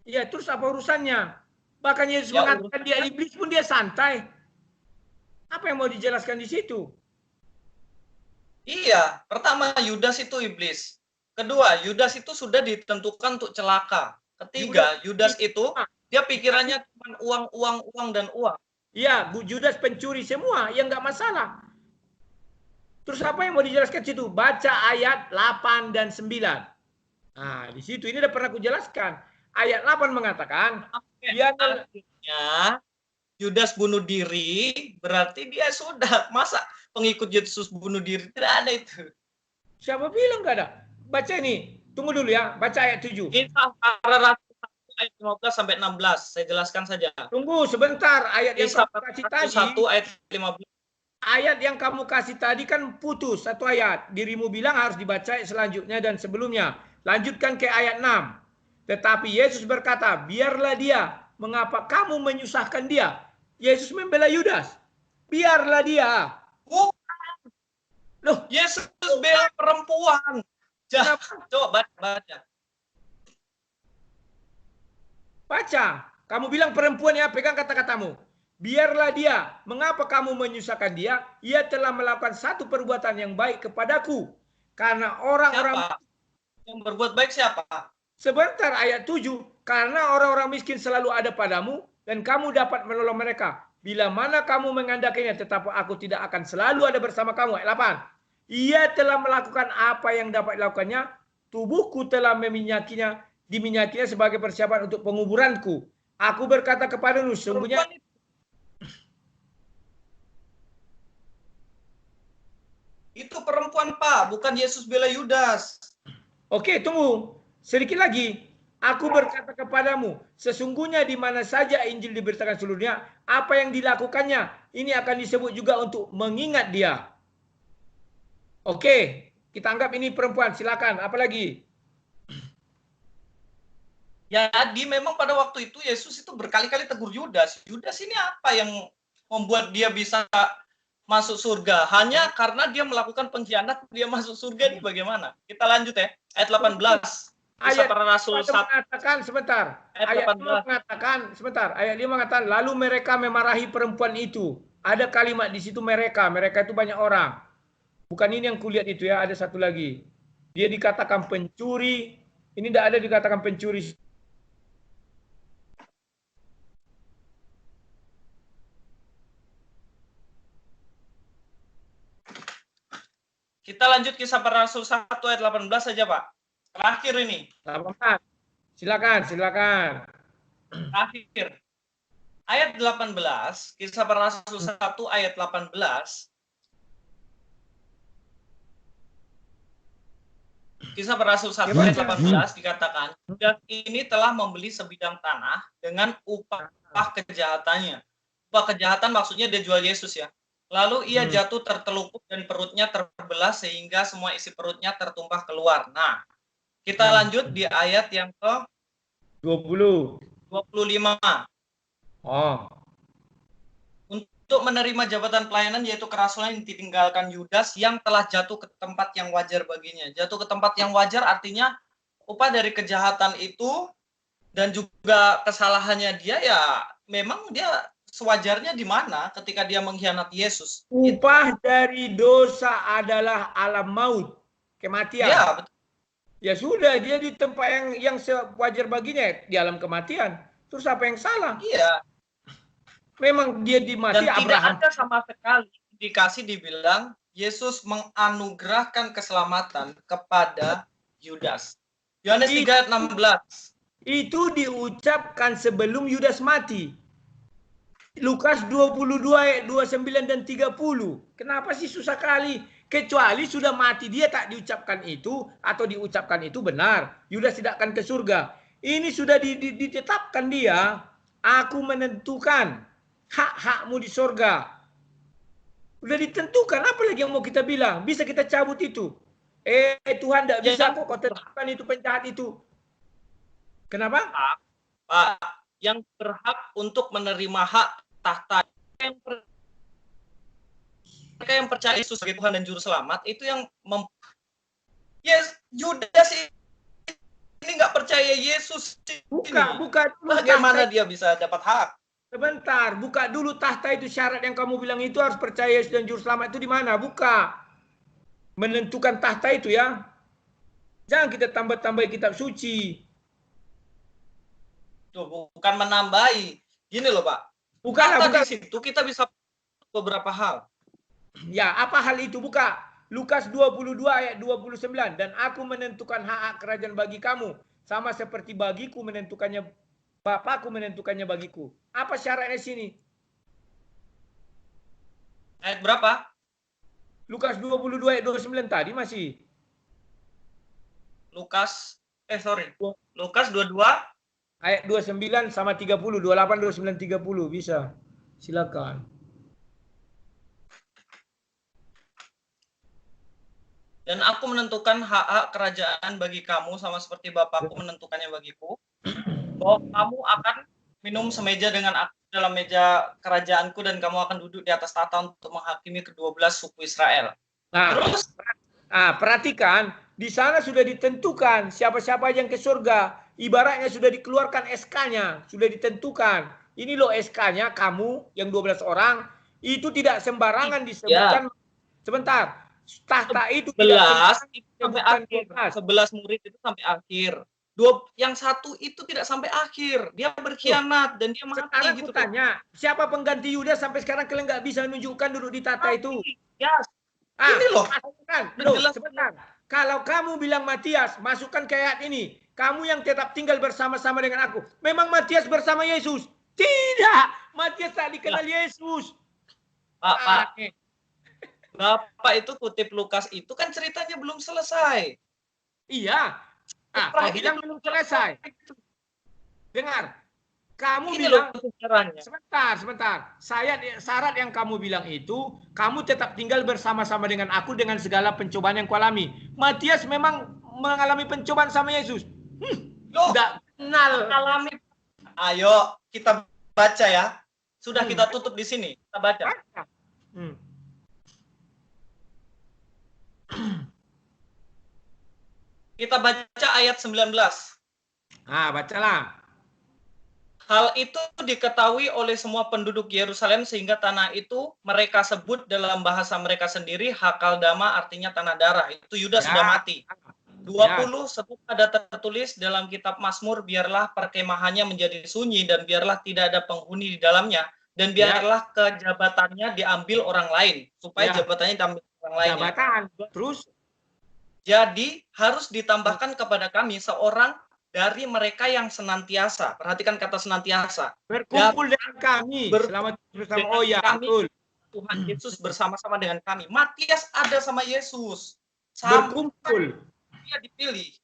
Iya, terus apa urusannya? Bahkan Yesus mengatakan dia iblis pun dia santai. Apa yang mau dijelaskan di situ? Iya, pertama Yudas itu iblis. Kedua, Yudas itu sudah ditentukan untuk celaka. Ketiga, Yudas itu dia pikirannya cuma uang dan uang. Iya, Judas pencuri semua, yang nggak masalah. Terus apa yang mau dijelaskan situ? Baca ayat 8 dan 9. Nah, di situ ini udah pernah aku jelaskan. Ayat 8 mengatakan, Yudas bunuh diri, berarti dia sudah. Masa pengikut Yesus bunuh diri? Tidak ada itu. Siapa bilang nggak ada? Baca ini. Tunggu dulu ya. Baca ayat 7. Kisah para rasul ayat 15 sampai 16. Saya jelaskan saja. Tunggu sebentar, ayat yang kamu kasih tadi. 1 ayat 15. Ayat yang kamu kasih tadi kan putus satu ayat. Dirimu bilang harus dibaca selanjutnya dan sebelumnya. Lanjutkan ke ayat 6. Tetapi Yesus berkata, biarlah dia. Mengapa kamu menyusahkan dia? Yesus membela Yudas. Biarlah dia. Loh, Yesus bela perempuan. Coba baca. Baca. Kamu bilang perempuan ya, pegang kata-katamu. Biarlah dia. Mengapa kamu menyusahkan dia? Ia telah melakukan satu perbuatan yang baik kepadaku. Karena orang-orang... Yang berbuat baik siapa? Sebentar, ayat 7. Karena orang-orang miskin selalu ada padamu, dan kamu dapat menolong mereka. Bila mana kamu mengandalkannya, tetapi aku tidak akan selalu ada bersama kamu. Ayat 8. Ia telah melakukan apa yang dapat dilakukannya. Tubuhku telah diminyakinya sebagai persiapan untuk penguburanku. Aku berkata kepadamu, sungguhnya itu perempuan, Pak, bukan Yesus bela Yudas. Oke, tunggu. Sedikit lagi. Aku berkata kepadamu, sesungguhnya di mana saja Injil diberitakan seluruhnya, apa yang dilakukannya, ini akan disebut juga untuk mengingat dia. Oke, kita anggap ini perempuan, silakan. Apa lagi? Jadi memang pada waktu itu Yesus itu berkali-kali tegur Yudas. Yudas ini apa yang membuat dia bisa masuk surga? Hanya karena dia melakukan pengkhianat, dia masuk surga ini bagaimana? Kita lanjut ya. Ayat 18. Ayat para Rasul mengatakan sebentar. Ayat 5 mengatakan sebentar. Ayat 5 mengatakan lalu mereka memarahi perempuan itu. Ada kalimat di situ mereka itu banyak orang. Bukan ini yang kulihat itu ya, ada satu lagi. Dia dikatakan pencuri. Ini tidak ada dikatakan pencuri. Kita lanjut kisah para Rasul 1 ayat 18 saja, Pak. Terakhir ini. Silakan. Terakhir. Ayat 18, kisah para Rasul 1 ayat 18. Kisah para Rasul 1 ayat 18 dikatakan, Yudas ini telah membeli sebidang tanah dengan upah kejahatannya. Upah kejahatan maksudnya dia jual Yesus ya. Lalu ia jatuh tertelupuk dan perutnya terbelah sehingga semua isi perutnya tertumpah keluar. Nah, kita lanjut di ayat yang ke 25. Untuk menerima jabatan pelayanan yaitu kerasulan yang ditinggalkan Yudas yang telah jatuh ke tempat yang wajar baginya. Jatuh ke tempat yang wajar artinya upah dari kejahatan itu dan juga kesalahannya dia ya memang dia sewajarnya di mana ketika dia mengkhianati Yesus. Upah dari dosa adalah alam maut, kematian. Ya, betul. Ya sudah, dia di tempat yang sewajar baginya di alam kematian. Terus apa yang salah? Iya. Memang dia dimati dan Abraham. Tidak ada sama sekali indikasi dibilang Yesus menganugerahkan keselamatan kepada Yudas. Yohanes 3 ayat 16. Itu diucapkan sebelum Yudas mati. Lukas 22 ayat 29 dan 30. Kenapa sih susah kali? Kecuali sudah mati dia tak diucapkan itu atau diucapkan itu benar. Yudas tidak akan ke surga. Ini sudah ditetapkan dia. Aku menentukan hak-hakmu di surga. Sudah ditentukan. Apa lagi yang mau kita bilang? Bisa kita cabut itu. Tuhan tidak bisa kok kau tentukan itu penjahat itu. Kenapa? Pak, yang berhak untuk menerima hak tahta mereka yang percaya Yesus sebagai Tuhan dan Juru Selamat itu yang Yudas ini nggak percaya Yesus. Buka bagaimana dia bisa dapat hak? Sebentar, buka dulu tahta itu. Syarat yang kamu bilang itu harus percaya Yesus dan Juru Selamat itu di mana? Buka. Menentukan tahta itu ya. Jangan kita tambah-tambah kitab suci. Tuh, bukan menambahi. Gini loh Pak. Bukan di situ kita bisa beberapa hal. Ya, apa hal itu? Buka. Lukas 22 ayat 29. Dan aku menentukan hak kerajaan bagi kamu. Sama seperti bagiku menentukannya, Bapakku menentukannya bagiku. Apa syaratnya sini? Ayat berapa? Lukas 22 ayat 29 tadi masih. Lukas 22. Ayat 29 sama 30, 28, 29, 30 bisa. Silakan. Dan aku menentukan hak-hak kerajaan bagi kamu sama seperti Bapakku menentukannya bagiku, bahwa kamu akan minum semeja dengan aku dalam meja kerajaanku dan kamu akan duduk di atas tahta untuk menghakimi ke-12 suku Israel. Nah, Terus perhatikan, di sana sudah ditentukan siapa-siapa yang ke surga. Ibaratnya sudah dikeluarkan SK-nya, sudah ditentukan. Ini loh SK-nya, kamu yang 12 orang, itu tidak sembarangan ya, disebutkan. Sebentar, tahta itu tidak 11 sembarangan itu sampai disebutkan akhir. 12. 11 murid itu sampai akhir. Yang satu itu tidak sampai akhir. Dia berkhianat dan dia mati Sekarang gitu aku loh. tanya, siapa pengganti Yudas sampai sekarang kalian nggak bisa menunjukkan duduk di tahta itu? Ya, ini loh. Loh, sebentar. Kalau kamu bilang Matias, masukkan ke ayat ini. Kamu yang tetap tinggal bersama-sama dengan aku. Memang Matias bersama Yesus? Tidak. Matias tak dikenal Yesus. Pak. Bapak itu kutip Lukas itu kan ceritanya belum selesai. Iya. Kau bilang belum selesai. Dengar. Kamu bilang, sebentar. Syarat yang kamu bilang itu, kamu tetap tinggal bersama-sama dengan aku dengan segala pencobaan yang kualami. Matias memang mengalami pencobaan sama Yesus. Tidak kenal. Alami. Ayo kita baca ya. Sudah kita tutup di sini. Kita baca. Kita baca ayat 19. Bacalah. Hal itu diketahui oleh semua penduduk Yerusalem sehingga tanah itu mereka sebut dalam bahasa mereka sendiri Hakaldama, artinya tanah darah. Itu Yudas sudah mati. 20 sebut ada tertulis dalam kitab Mazmur, biarlah perkemahannya menjadi sunyi dan biarlah tidak ada penghuni di dalamnya dan biarlah kejabatannya diambil orang lain, supaya jabatannya diambil orang lain. Terus jadi harus ditambahkan kepada kami seorang dari mereka yang senantiasa. Perhatikan kata senantiasa. Berkumpul dengan kami. Selama bersama. Oh ya, betul. Tuhan Yesus bersama-sama dengan kami. Matias ada sama Yesus. Berkumpul. Dia dipilih.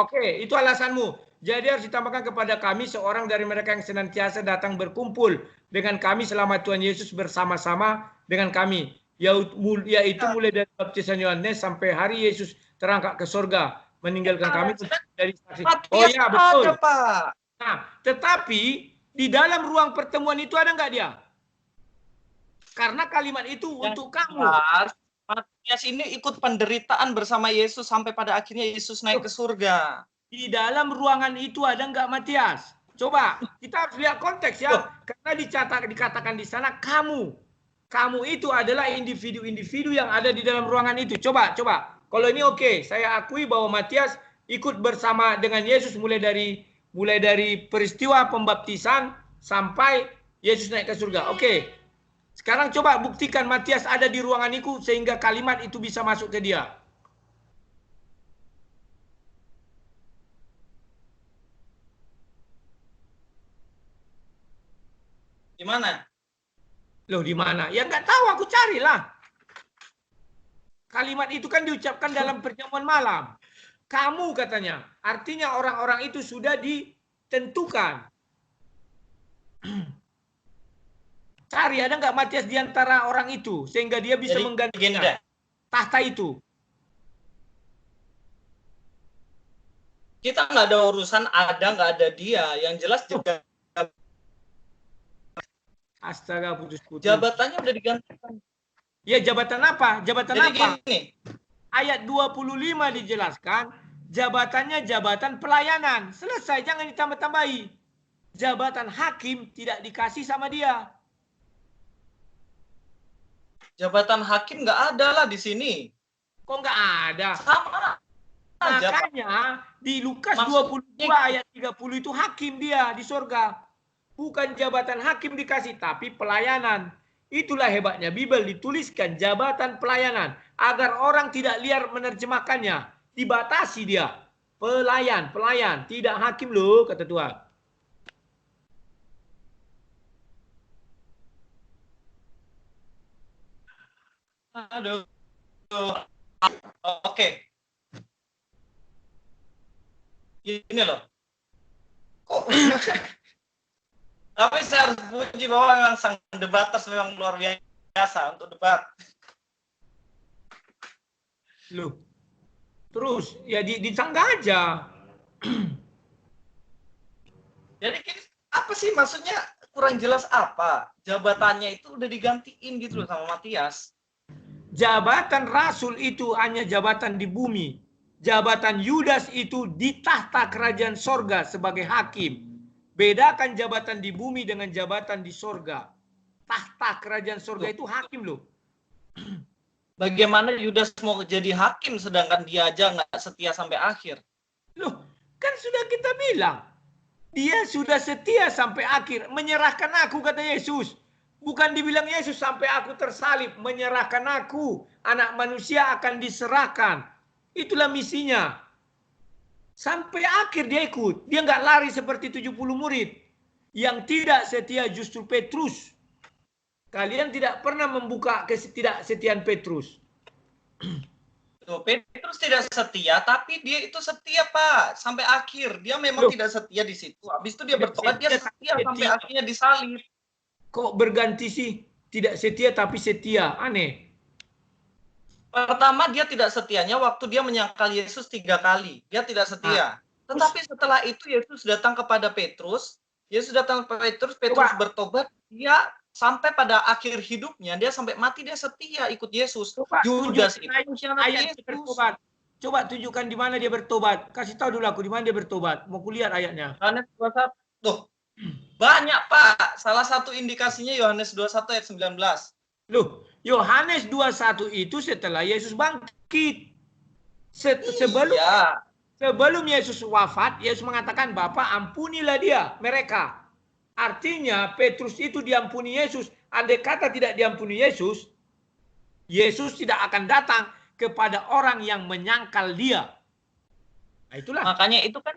Oke. Itu alasanmu. Jadi harus ditambahkan kepada kami seorang dari mereka yang senantiasa datang berkumpul dengan kami selama Tuhan Yesus bersama-sama dengan kami. Yaitu mulai dari baptisan Yohanes sampai hari Yesus terangkat ke surga, meninggalkan kami dari saksi. Oh ya, betul. Ada, Pak. Nah, tetapi di dalam ruang pertemuan itu ada nggak dia? Karena kalimat itu untuk kamu. Matias ini ikut penderitaan bersama Yesus sampai pada akhirnya Yesus naik ke surga. Di dalam ruangan itu ada nggak Matias? Coba kita harus lihat konteks ya. Karena dikatakan di sana kamu. Kamu itu adalah individu-individu yang ada di dalam ruangan itu. Coba. Kalau ini oke, saya akui bahwa Matias ikut bersama dengan Yesus mulai dari peristiwa pembaptisan sampai Yesus naik ke surga. Oke. Sekarang coba buktikan Matias ada di ruangan itu sehingga kalimat itu bisa masuk ke dia. Di mana? Loh, di mana? Ya nggak tahu, aku carilah. Kalimat itu kan diucapkan dalam perjamuan malam. Kamu katanya. Artinya orang-orang itu sudah ditentukan. Cari, ada nggak Matias di antara orang itu sehingga dia bisa menggantikan tahta itu? Kita nggak ada urusan ada nggak ada dia. Yang jelas juga astaga, putus-putus. Jabatannya udah digantikan. Ya, jabatan apa? Jabatan jadi apa? Gini. Ayat 25 dijelaskan, jabatannya jabatan pelayanan. Selesai, jangan ditambah-tambahi. Jabatan hakim tidak dikasih sama dia. Jabatan hakim nggak ada lah di sini. Kok nggak ada? Sama. Makanya di Lukas 22 ayat 30 itu hakim dia di surga. Bukan jabatan hakim dikasih, tapi pelayanan. Itulah hebatnya Bible dituliskan jabatan pelayanan. Agar orang tidak liar menerjemahkannya. Dibatasi dia. Pelayan. Tidak hakim loh, kata Tuhan. Aduh. Oke. Ini loh. Oh. Tapi saya harus puji bahwa memang sang debaters memang luar biasa untuk debat. Loh, terus ya ditangga aja. Jadi apa sih maksudnya, kurang jelas apa? Jabatannya itu udah digantiin gitu loh sama Matias. Jabatan rasul itu hanya jabatan di bumi. Jabatan Yudas itu di tahta kerajaan sorga sebagai hakim. Bedakan jabatan di bumi dengan jabatan di sorga. Tahta kerajaan sorga itu hakim loh. Bagaimana Yudas mau jadi hakim sedangkan dia aja nggak setia sampai akhir? Loh, kan sudah kita bilang. Dia sudah setia sampai akhir. Menyerahkan aku, kata Yesus. Bukan dibilang Yesus sampai aku tersalib. Menyerahkan aku. Anak manusia akan diserahkan. Itulah misinya. Sampai akhir dia ikut. Dia nggak lari seperti 70 murid. Yang tidak setia justru Petrus. Kalian tidak pernah membuka ketidaksetiaan Petrus. Petrus tidak setia, tapi dia itu setia, Pak, sampai akhir. Dia memang tidak setia di situ. Habis itu dia bertobat, dia setia sampai akhirnya disalib. Kok berganti sih? Tidak setia tapi setia. Aneh. Pertama, dia tidak setianya waktu dia menyangkal Yesus 3 kali. Dia tidak setia. Tetapi setelah itu Yesus datang kepada Petrus. Petrus bertobat. Dia sampai pada akhir hidupnya, dia sampai mati, dia setia ikut Yesus. Judas itu ayat bertobat. Coba tunjukkan di mana dia bertobat. Kasih tahu dulu aku di mana dia bertobat. Mau kulihat ayatnya. Yohanes 21. Tuh, banyak, Pak. Salah satu indikasinya Yohanes 21 ayat 19. Loh, Yohanes 21 itu setelah Yesus bangkit. Sebelum Yesus wafat, Yesus mengatakan, Bapa ampunilah dia, mereka. Artinya Petrus itu diampuni Yesus. Andai kata tidak diampuni Yesus, Yesus tidak akan datang kepada orang yang menyangkal dia. Nah, itulah. Makanya itu kan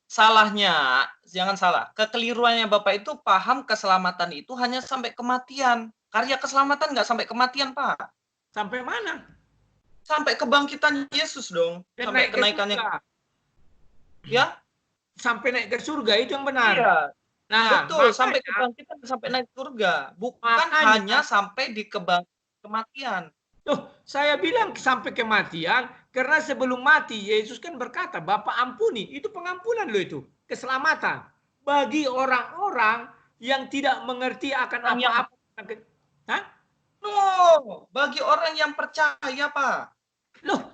salahnya, jangan salah. Kekeliruannya Bapak itu paham keselamatan itu hanya sampai kematian. Karya keselamatan nggak sampai kematian, Pak. Sampai mana? Sampai kebangkitan Yesus dong. Sampai kenaikannya. Ya? Sampai naik ke surga, itu yang benar. Iya. Nah, betul, sampai kebangkitan, sampai naik surga. Bukan hanya sampai di kematian. Loh, saya bilang sampai kematian, karena sebelum mati, Yesus kan berkata, Bapa ampuni. Itu pengampunan loh itu. Keselamatan. Bagi orang-orang yang tidak mengerti akan apa-apa. Hah? No, bagi orang yang percaya, Pak. Loh,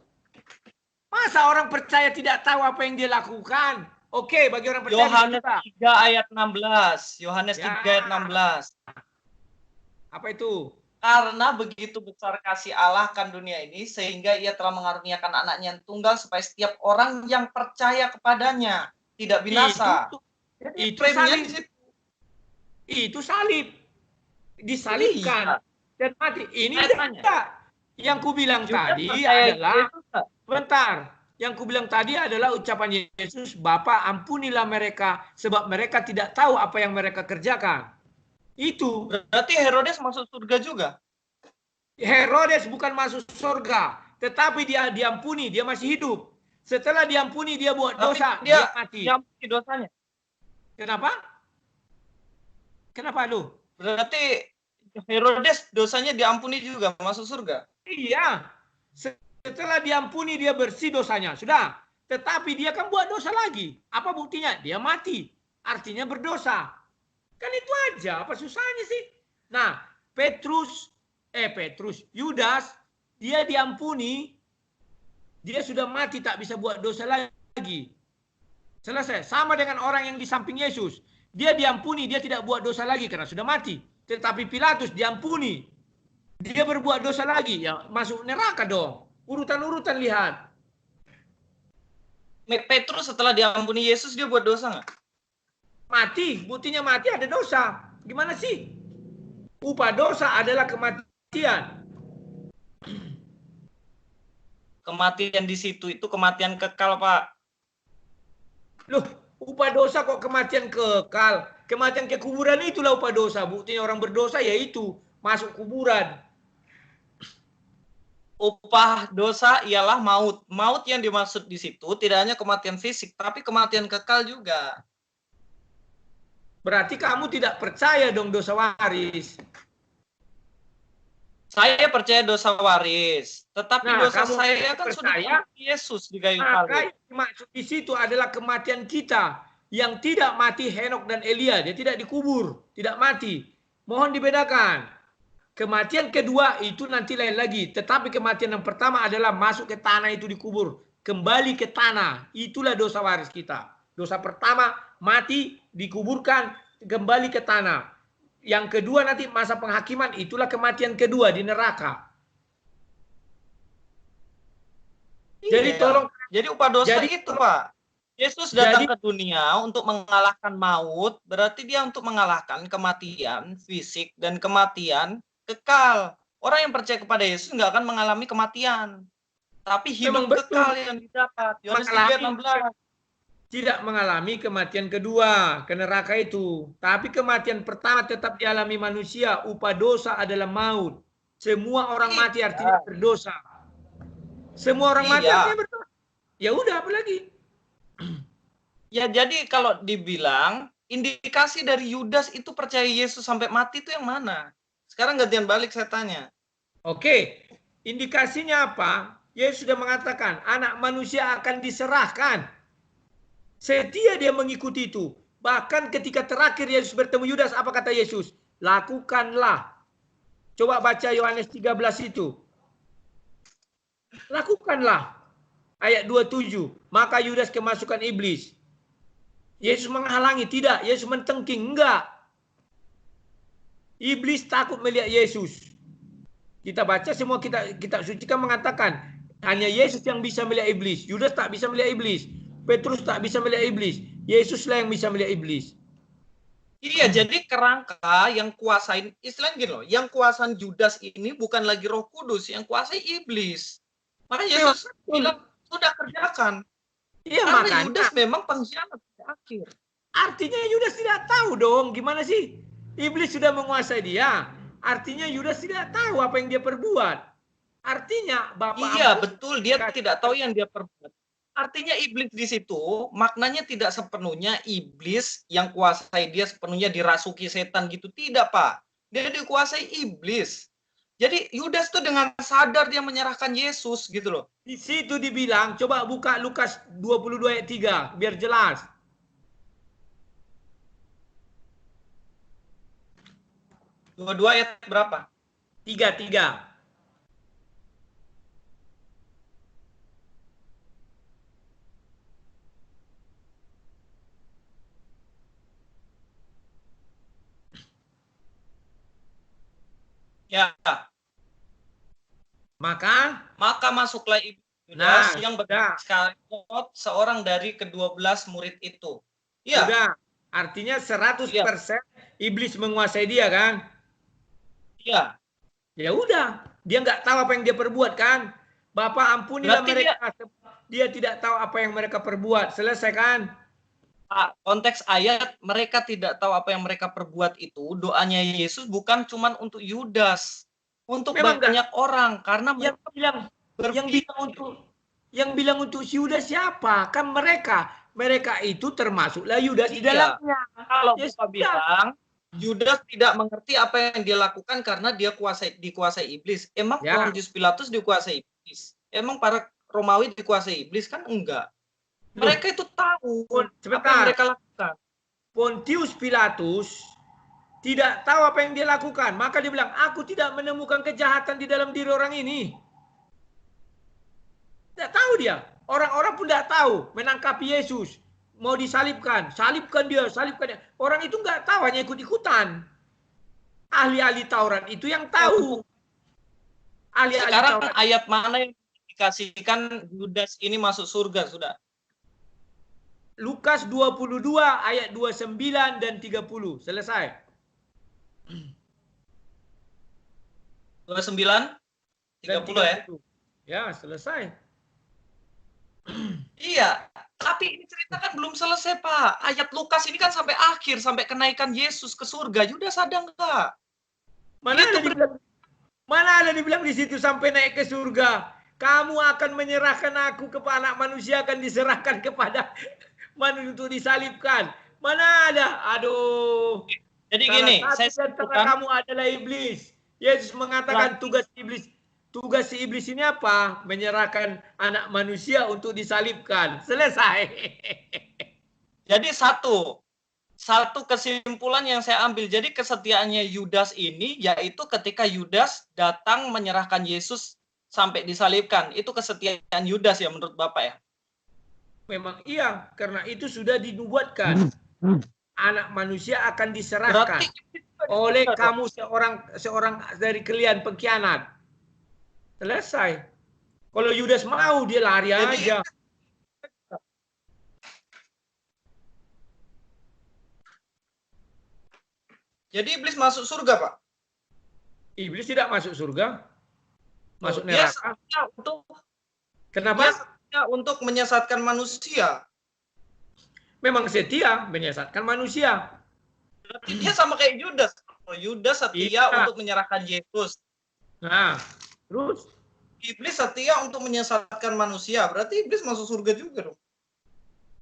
masa orang percaya tidak tahu apa yang dia lakukan? Oke, bagi orang percaya. Yohanes 3 ayat 16. Yohanes 3 ayat 16. Apa itu? Karena begitu besar kasih Allah akan dunia ini, sehingga ia telah mengaruniakan anaknya yang tunggal, supaya setiap orang yang percaya kepadanya tidak binasa. Itu salib. Itu salib. Disalibkan. Dan mati. Ini tidak. Yang ku bilang tadi adalah, bentar. Yang ku bilang tadi adalah ucapan Yesus, Bapa ampunilah mereka, sebab mereka tidak tahu apa yang mereka kerjakan. Itu. Berarti Herodes masuk surga juga? Herodes bukan masuk surga, tetapi dia diampuni, dia masih hidup. Setelah diampuni, dia buat dosa, dia mati. Diampuni dosanya. Kenapa? Kenapa lu? Berarti Herodes dosanya diampuni juga, masuk surga? Iya. Setelah diampuni, dia bersih dosanya. Sudah. Tetapi dia kan buat dosa lagi. Apa buktinya? Dia mati. Artinya berdosa. Kan itu aja. Apa susahnya sih? Nah, Yudas, dia diampuni. Dia sudah mati, tak bisa buat dosa lagi. Selesai. Sama dengan orang yang di samping Yesus. Dia diampuni, dia tidak buat dosa lagi karena sudah mati. Tetapi Pilatus diampuni. Dia berbuat dosa lagi, ya masuk neraka dong. Urutan-urutan lihat. Petrus setelah diampuni Yesus, dia buat dosa nggak? Mati, buktinya mati ada dosa. Gimana sih? Upah dosa adalah kematian. Kematian di situ itu kematian kekal, Pak. Loh, upah dosa kok kematian kekal? Kematian ke kuburan itulah upah dosa. Buktinya orang berdosa yaitu masuk kuburan. Upah dosa ialah maut. Maut yang dimaksud di situ tidak hanya kematian fisik, tapi kematian kekal juga. Berarti kamu tidak percaya dong dosa waris. Saya percaya dosa waris, tetapi Nah, dosa kamu saya kan sudah percaya, Yesus di kayu maka salib. yang dimaksud di situ adalah kematian kita. Yang tidak mati Henok dan Elia, dia tidak dikubur, tidak mati. Mohon dibedakan. Kematian kedua itu nanti lain lagi, tetapi kematian yang pertama adalah masuk ke tanah itu dikubur, kembali ke tanah. Itulah dosa waris kita. Dosa pertama mati, dikuburkan, kembali ke tanah. Yang kedua nanti masa penghakiman, itulah kematian kedua di neraka. Jadi tolong. Jadi upah dosa itu, Pak. Yesus datang ke dunia untuk mengalahkan maut, berarti dia untuk mengalahkan kematian fisik dan kematian kekal. Orang yang percaya kepada Yesus nggak akan mengalami kematian, tapi hidup kekal yang didapat. Yohanes 3:16. Tidak mengalami kematian kedua ke neraka itu, tapi kematian pertama tetap dialami manusia. Upah dosa adalah maut. Semua orang mati artinya berdosa. Semua orang mati artinya berdosa. Ya udah, apa lagi? Ya, jadi kalau dibilang indikasi dari Yudas itu percaya Yesus sampai mati itu yang mana? Sekarang gantian balik saya tanya. Oke, indikasinya apa? Yesus sudah mengatakan anak manusia akan diserahkan. Setia dia mengikuti itu. Bahkan ketika terakhir Yesus bertemu Yudas, apa kata Yesus? Lakukanlah. Coba baca Yohanes 13 itu. Lakukanlah. Ayat 27. Maka Yudas kemasukan iblis. Yesus menghalangi, tidak. Yesus mentengking, enggak. Iblis takut melihat Yesus. Kita baca semua kitab suci kan mengatakan hanya Yesus yang bisa melihat iblis. Yudas tak bisa melihat iblis. Petrus tak bisa melihat iblis. Yesuslah yang bisa melihat iblis. Iya, jadi kerangka yang kuasain, istilahnya gini loh, yang kuasain Yudas ini bukan lagi Roh Kudus, yang kuasai iblis. Makanya Yesus bilang sudah kerjakan. Iya, karena makanya Yudas memang pengkhianat di akhir. Artinya Yudas tidak tahu dong, gimana sih? Iblis sudah menguasai dia. Artinya Yudas tidak tahu apa yang dia perbuat. Artinya Bapak. Iya, betul, dia tidak tahu yang dia perbuat. Artinya iblis di situ maknanya tidak sepenuhnya iblis yang kuasai dia sepenuhnya dirasuki setan gitu, tidak, Pak. Dia dikuasai iblis. Jadi Yudas tuh dengan sadar dia menyerahkan Yesus gitu loh. Di situ dibilang, coba buka Lukas 22 ayat 3 biar jelas. Dua ayat berapa? 3. Ya. Maka masuklah Yudas yang bersekaligus seorang dari ke-12 murid itu. Ya. Sudah. Artinya 100% iblis menguasai dia kan? Iya. Ya udah, dia nggak tahu apa yang dia perbuat kan? Bapak ampunilah mereka. Dia tidak tahu apa yang mereka perbuat. Selesai kan? Konteks ayat mereka tidak tahu apa yang mereka perbuat itu, doanya Yesus bukan cuma untuk Yudas, untuk banyak orang, karena yang bilang untuk si Yudas siapa? Kan mereka itu termasuklah Yudas di dalamnya. Kalau Bapak bilang Yudas tidak mengerti apa yang dia lakukan karena dia dikuasai iblis. Emang Pontius Pilatus dikuasai iblis? Emang para Romawi dikuasai iblis? Kan enggak. Mereka itu tahu apa yang mereka lakukan. Pontius Pilatus tidak tahu apa yang dia lakukan. Maka dia bilang, aku tidak menemukan kejahatan di dalam diri orang ini. Tidak tahu dia. Orang-orang pun tidak tahu menangkapi Yesus. Mau disalibkan. Salibkan dia. Orang itu nggak tahu, hanya ikut-ikutan. Ahli-ahli Taurat itu yang tahu. Sekarang ayat mana yang dikasihkan Yudas ini masuk surga sudah? Lukas 22 ayat 29 dan 30. Selesai. 29 30 ya. Ya, selesai. Iya, tapi ini cerita kan belum selesai, Pak. Ayat Lukas ini kan sampai akhir, sampai kenaikan Yesus ke surga. Yudas ada enggak? Mana ada dibilang di situ sampai naik ke surga. Kamu akan menyerahkan aku kepada anak manusia, akan diserahkan kepada manusia untuk disalibkan. Mana ada? Aduh. Jadi Salah gini, satu saya di antara simpulkan kamu adalah iblis. Yesus mengatakan tugas si iblis ini apa? Menyerahkan anak manusia untuk disalibkan. Selesai. jadi satu kesimpulan yang saya ambil. Jadi kesetiaannya Yudas ini yaitu ketika Yudas datang menyerahkan Yesus sampai disalibkan. Itu kesetiaan Yudas ya menurut Bapak ya? Memang iya, karena itu sudah dinubuatkan. Anak manusia akan diserahkan oleh kamu seorang dari kalian pengkhianat. Selesai. Kalau Yudas mau dia lari aja. Jadi iblis masuk surga, Pak? Iblis tidak masuk surga. Masuk Dia neraka. Kenapa? Dia setia untuk menyesatkan manusia. Memang setia menyesatkan manusia. Berarti dia sama kayak Yudas. Yudas setia untuk menyerahkan Yesus. Nah, terus iblis setia untuk menyesatkan manusia. Berarti iblis masuk surga juga dong?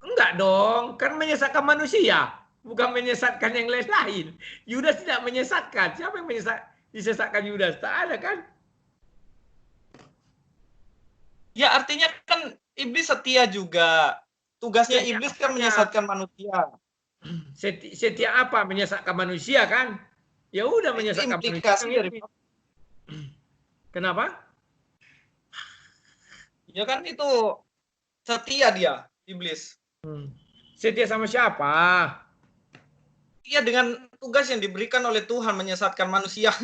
Enggak dong, kan menyesatkan manusia, bukan menyesatkan yang lain. Yudas tidak menyesatkan. Siapa yang disesatkan Yudas? Tak ada kan? Ya artinya kan iblis setia juga. Tugasnya iblis kan menyesatkan manusia. Setia apa? Menyesatkan manusia kan? Ya udah menyesatkan manusia. Kenapa? Ya kan itu setia dia, iblis. Setia sama siapa? Setia dengan tugas yang diberikan oleh Tuhan menyesatkan manusia.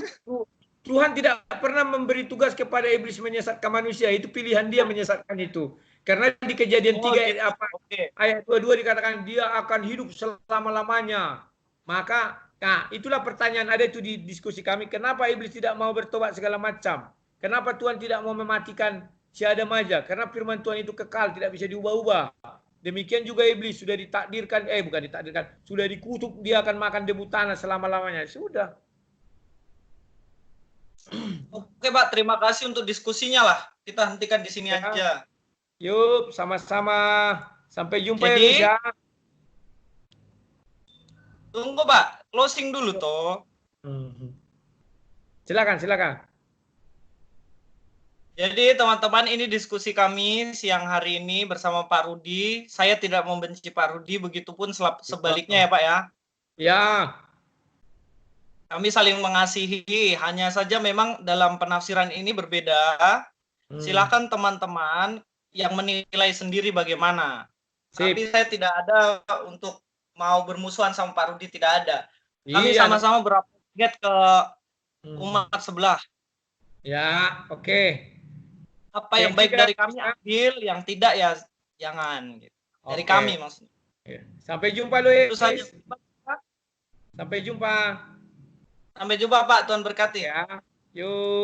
Tuhan tidak pernah memberi tugas kepada iblis menyesatkan manusia. Itu pilihan dia menyesatkan itu. Karena di Kejadian 3 ayat 22 dikatakan dia akan hidup selama-lamanya. Maka, nah itulah pertanyaan ada itu di diskusi kami. Kenapa iblis tidak mau bertobat segala macam? Kenapa Tuhan tidak mau mematikan si Adam aja? Karena firman Tuhan itu kekal, tidak bisa diubah-ubah. Demikian juga iblis sudah ditakdirkan, bukan ditakdirkan, sudah dikutuk dia akan makan debu tanah selama-lamanya. Sudah. Oke Pak, terima kasih untuk diskusinya lah. Kita hentikan di sini aja. Yuk, sama-sama. Sampai jumpa ya. Tunggu Pak, closing dulu toh. Silakan. Jadi teman-teman, ini diskusi kami siang hari ini bersama Pak Rudi. Saya tidak membenci Pak Rudi, begitupun sebaliknya ya Pak ya. Ya. Kami saling mengasihi, hanya saja memang dalam penafsiran ini berbeda. Silakan teman-teman yang menilai sendiri bagaimana. Tapi saya tidak ada untuk mau bermusuhan sama Pak Rudi, tidak ada. Kami sama-sama berapologet ke umat sebelah. Ya, oke. Apa yang baik dari kami ambil, yang tidak ya jangan. Gitu. Dari kami maksudnya. Sampai jumpa Luis. Sampai jumpa Pak, Tuhan berkati. Ya. Yuk.